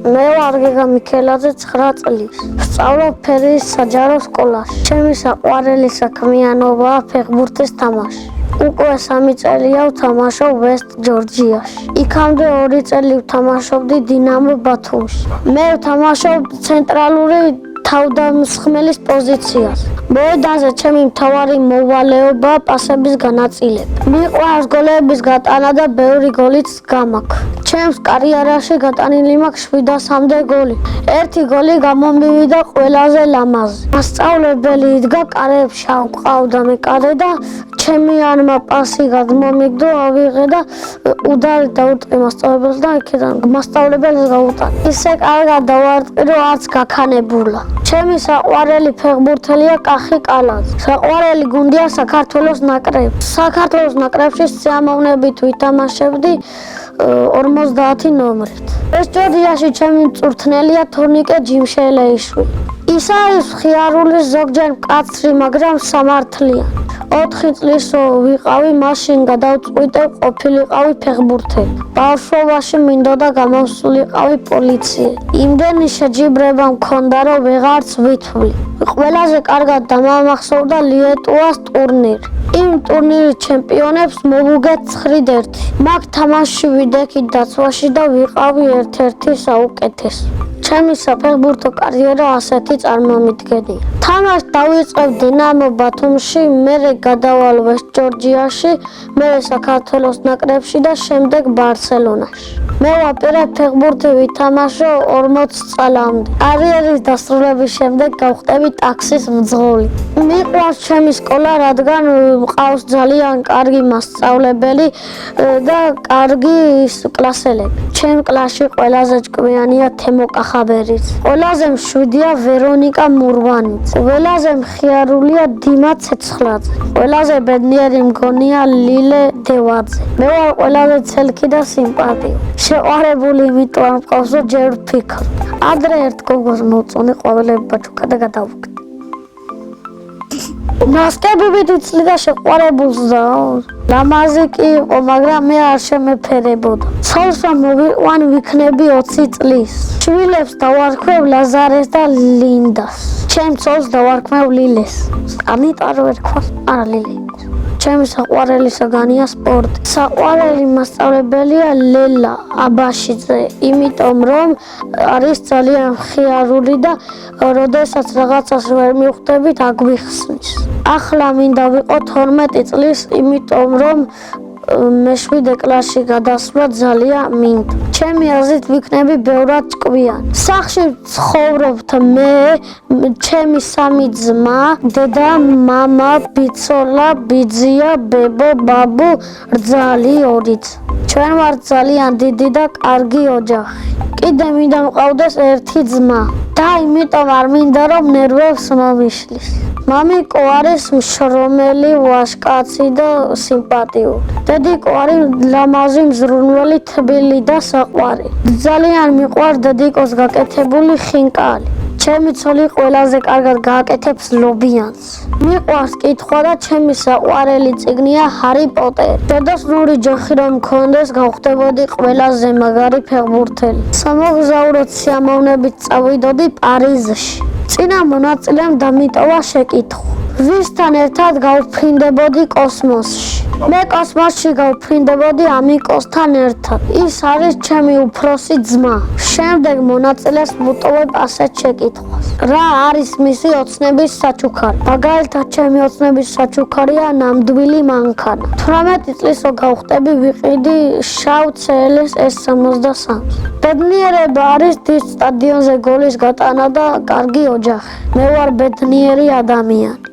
მე ვარ გეგა მიქელაძე 9 წლის. ვსწავლობ ფერიის საჯარო სკოლაში. ჩემი საყვარელი საქმიანობაა ფეხბურთის თამაში. უკვე 3 წელია ვთამაშობ ვესტ ჯორჯიაში. იქამდე 2 წელი ვთამაშობდი დინამო ბათუმში. მე ვთამაშობ ცენტრალური თავდამსხმელის პოზიციას. მოედანზე ჩემი მთავარი მოვალეობაა პასების განაწილება. მიყვარს გოლების გატანა და ბევრი გოლიც გამაქვს. ჩემს კარიერაში გატანილი მაქვს 700-მდე გოლი. ერთი გოლი გამომივიდა ყველაზე ლამაზი. მასწავლებელი იდგა კარებში, ავყავდა მე კადე და ჩემიანმა პასი გადმომიგდო, ავიღე და უდარი დაუწყე მასწავლებელს და იქიდან მასწავლებელს გაუტანე. ისე კარგად დავარტყი, რომ არც გაქანებულა. ჩემი საყვარელი ფეხბურთელია კახი კალაძე. საყვარელი გუნდია საქართველოს ნაკრები. საქართველოს ნაკრებში სიამოვნებით ვითამაშებდი 50 ნომრით. ესტოდიაში ჩემი მწვრთნელია თორნიკე ჯიმშელეიშვილი. ის არის ხიარულის ზოგჯერ მკაცრი, მაგრამ სამართლიანი. 4 წლის ვიყავი, მაშინ გადავწყვიტე ყოფილიყავი ფეხბურთელი. ბავშვობაში მინდოდა გამოსულიყავი პოლიციელი. იმდენი შეჯიბრება მქონდა, რომ ვეღარც ვითვლი. ყველაზე კარგად დამამახსოვრდა ლიეტუას ტურნირი. იმ ტურნირის ჩემპიონებს მოვუგეთ 9-1. მაგ თამაშში ვიდექი დაცვაში და ვიყავი ერთ-ერთი საუკეთესო. ჩემი საფეხბურთო კარიერა ასეთი წარმომიდგენია. თამაშს დავიწყებ დინამო ბათუმში, მერე გადავალ ვესტ ჯორჯიაში, მერე საქართველოს ნაკრებში და შემდეგ ბარსელონაში. მე ვაპირებ ფეხბურთი ვითამაშო 40 წლამდე. კარიერის დასრულების შემდეგ გავხდები ტაქსის მძღოლი. მიყვარს ჩემი სკოლა, რადგან მყავს ძალიან კარგი მასწავლებელი და კარგი კლასელები. ჩემ კლასში ყველაზე ჭკვიანია თემო კახაბერიც. ყველაზე მშვიდია ვერონიკა მურვანიც. ყველაზე მხიარულია დიმა ცეცხლაძე. ყველაზე ბედნიერი მგონია ლილე დევაძე. მე ვარ ყველაზე ცელქი და სიმპათიური. შეყვარებული იმიტომ არ მყავს, რომ ჯერ ვფიქრობ. ადრე ერთ გოგოს მოვწონე ყვავილები ბაჩუკა და გადავუქდი. ნასტებებით იცლი და შეყვარებულს და ლამაზი კი იყო, მაგრამ მე არ შემეფერებოდა. ცოლს რომ მოვიყვან ვიქნები 20 წლის. შვილებს დავარქვევ ლაზარეს და ლინდას. ჩემ ცოლს დავარქვევ ლილეს. ანიტა რო ერქვა, არა ლილე. ჩემი საყვარელი საგანია სპორტი. საყვარელი მასწავლებელია ლელა აბაშიძე, იმიტომ რომ არის ძალიან მხიარული და როდესაც რაღაცას ვერ მივხვდებით, აგვიხსნის. ახლა მინდა ვიყო 12 წლის, იმიტომ რომ მე-7 კლასში გადასვლა ძალიან მინდა. ჩემი აზრით ვიქნები ბევრად ჭკვიანი. სახლში ცხოვრობთ მე, ჩემი 3 ძმა, დედა, მამა, ბიცოლა, ბიძია, ბებო, ბაბუ, რძალი 2. ჩვენ ვართ ძალიან დიდი და კარგი ოჯახი. კიდე მინდა მყავდეს ერთი ძმა და იმიტომ არ მინდა რომ ნერვებს მომიშლის. მამიკო არის მშრომელი, ვაჟკაცი და სიმპათიური. დედიკო არის ლამაზი, მზრუნველი, თბილი და საყვარელი. ძალიან მიყვარს დედიკოს გაკეთებული ხინკალი. ჩემი ცოლი ყველაზე კარგად გააკეთებს ლობიანს. მიყვარს კითხვა და ჩემი საყვარელი წიგნია ჰარი პოტერი. დედოსნური ჯოხი რომ მქონდეს, გავხდებოდი ყველაზე მაგარი ფეხბურთელი. სამოგზაუროდ სიამოვნებით წავიდოდი პარიზში. წინა მონაწილემ დამიტოვა შეკითხვა. ვისთან ერთად გავფრინდებოდი კოსმოსში? მე კოსმოსში გავფრინდებოდი ამიკოსთან ერთად. ის არის ჩემი უფროსი ძმა. შემდეგ მონაწილეს ვუტოვებ ასეთ შეკითხვას. რა არის მისი ოცნების საჩუქარი? მაგალითად, ჩემი ოცნების საჩუქარია ნამდვილი მანქანა. 18 წლის გავხდები ვიყიდი შავ CLS S63. ბედნიერება არის დიდ სტადიონზე გოლის გატანა და კარგი ოჯახი. მე ვარ ბედნიერი ადამიანი.